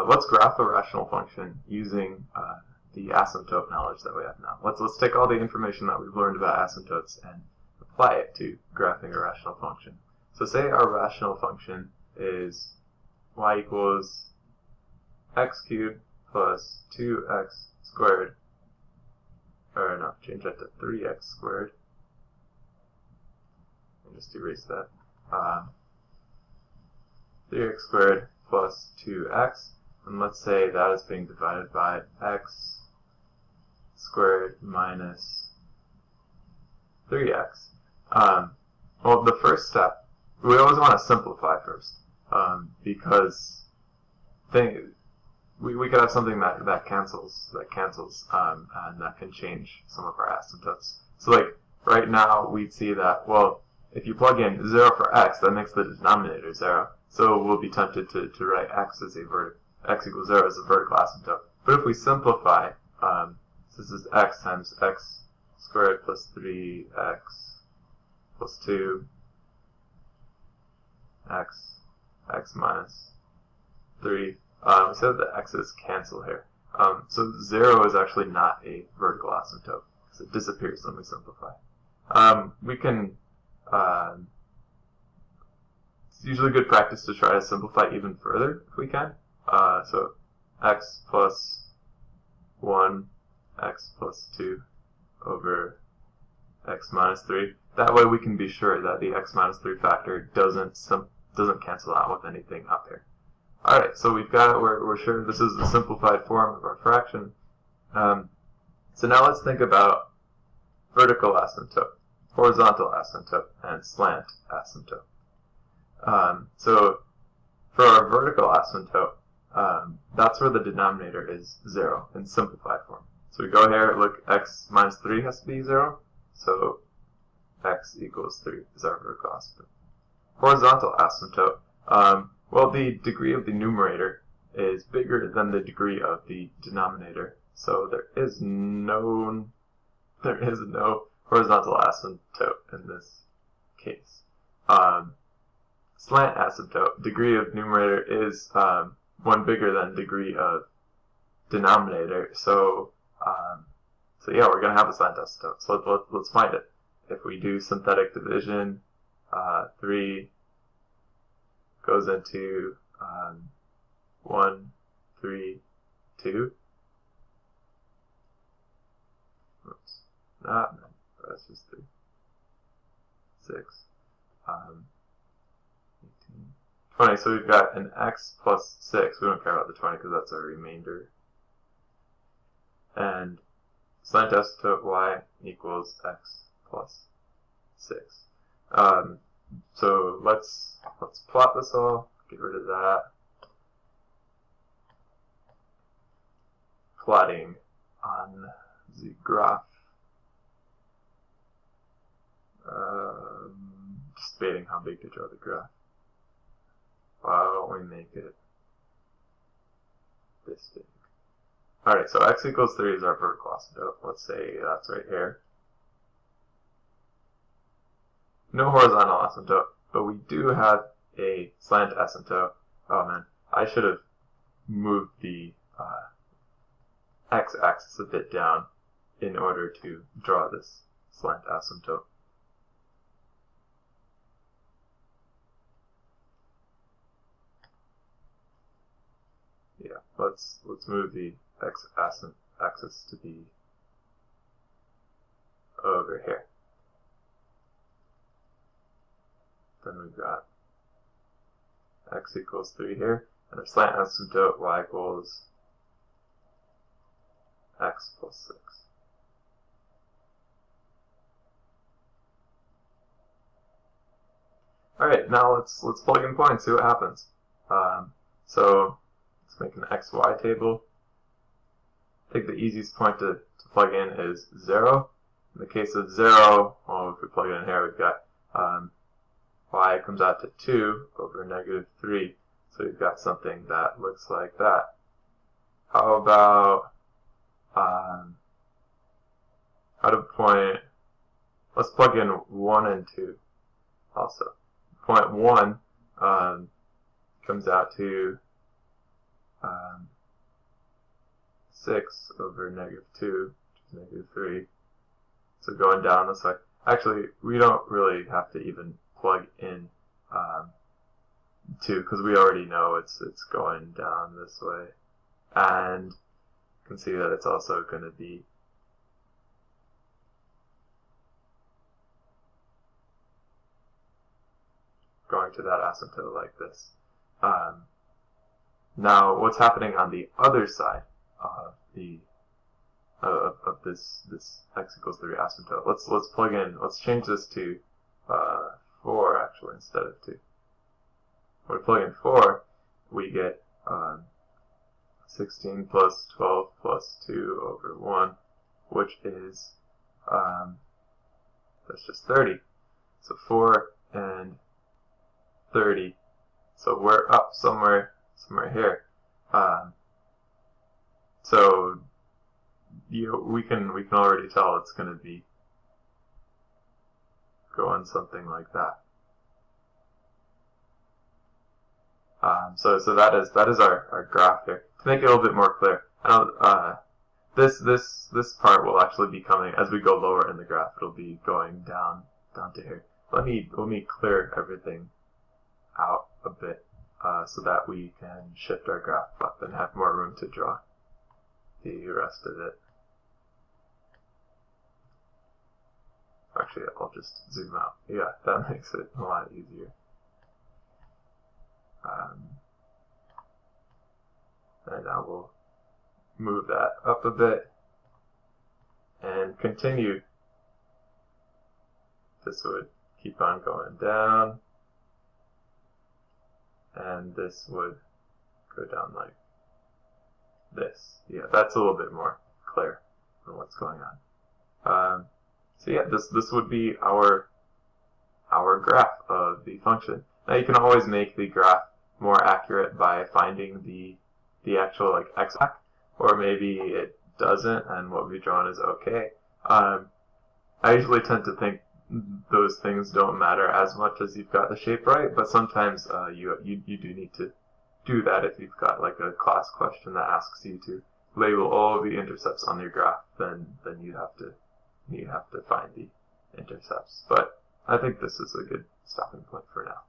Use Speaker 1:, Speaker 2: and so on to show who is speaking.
Speaker 1: let's graph a rational function using the asymptote knowledge that we have now. Let's take all the information that we've learned about asymptotes and apply it to graphing a rational function. So say our rational function is y equals x cubed plus 2x squared, or no, change that to 3x squared. And just erase that. 3x squared plus 2x, and let's say that is being divided by x squared minus 3x. Well, the first step, we always want to simplify first, because we could have something that cancels, and that can change some of our asymptotes. So like right now, we'd see that, well, if you plug in 0 for x, that makes the denominator 0. So we'll be tempted to write x equals 0 as a vertical asymptote. But if we simplify, so this is x times x squared plus 3x plus 2, x minus 3. We said that the x's cancel here. So 0 is actually not a vertical asymptote because it disappears when we simplify. We can it's usually good practice to try to simplify even further if we can. So x plus 1, x plus 2 over x minus 3. That way we can be sure that the x minus 3 factor doesn't cancel out with anything up here. Alright, so we've got it. We're sure this is a simplified form of our fraction. So now let's think about vertical asymptote, horizontal asymptote, and slant asymptote. So for our vertical asymptote, that's where the denominator is 0 in simplified form. So we go here, look, x minus 3 has to be 0, so x equals 3 is our vertical asymptote. Horizontal asymptote, well, the degree of the numerator is bigger than the degree of the denominator, so there is no horizontal asymptote in this case. Slant asymptote, degree of numerator is 1 bigger than degree of denominator, so yeah, we're going to have a slant asymptote. So let's find it. If we do synthetic division, 3 goes into 1, 3, 2. Oops, that's just 3. 6. 18. 20, so we've got an x plus 6. We don't care about the 20 because that's our remainder. And slant asymptote y equals x plus 6. So let's plot this all, get rid of that. Plotting on the graph. Just debating how big to draw the graph. Why don't we make it this big? Alright, so x equals 3 is our vertical asymptote. Let's say that's right here. No horizontal asymptote, but we do have a slant asymptote. Oh man, I should have moved the x-axis a bit down in order to draw this slant asymptote. Yeah, let's move the x-axis to be over here. Then we've got x equals 3 here, and our slant asymptote y equals x plus 6. Alright, now let's plug in points, see what happens. So let's make an xy table. I think the easiest point to plug in is 0. In the case of 0, well, if we plug it in here, we've got y comes out to 2 over negative 3. So we've got something that looks like that. How about how to point, let's plug in 1 and 2 also. Point 1 comes out to 6 over negative 2, which is negative 3. So going down this way. Actually, we don't really have to even plug in 2 because we already know it's going down this way. And you can see that it's also going to be going to that asymptote like this. Now, what's happening on the other side of this x equals 3 asymptote? Let's plug in. Let's change this to 4 actually instead of 2. When we plug in 4, we get 16 plus 12 plus 2 over 1, which is that's just 30. So 4 and 30. So we're up somewhere here. So we can already tell it's going to be going something like that. So that is our graph here. To make it a little bit more clear, this part will actually be coming as we go lower in the graph. It'll be going down to here. Let me clear everything out a bit so that we can shift our graph up and have more room to draw the rest of it. Actually, I'll just zoom out. Yeah, that makes it a lot easier. And now we'll move that up a bit and continue. This would keep on going down, and this would go down like this. Yeah, that's a little bit more clear on what's going on. So yeah, this would be our graph of the function. Now you can always make the graph more accurate by finding the actual like x-axis, or maybe it doesn't and what we've drawn is okay. I usually tend to think those things don't matter as much as you've got the shape right, but sometimes you do need to do that if you've got like a class question that asks you to label all of the intercepts on your graph, then you have to find the intercepts. But I think this is a good stopping point for now.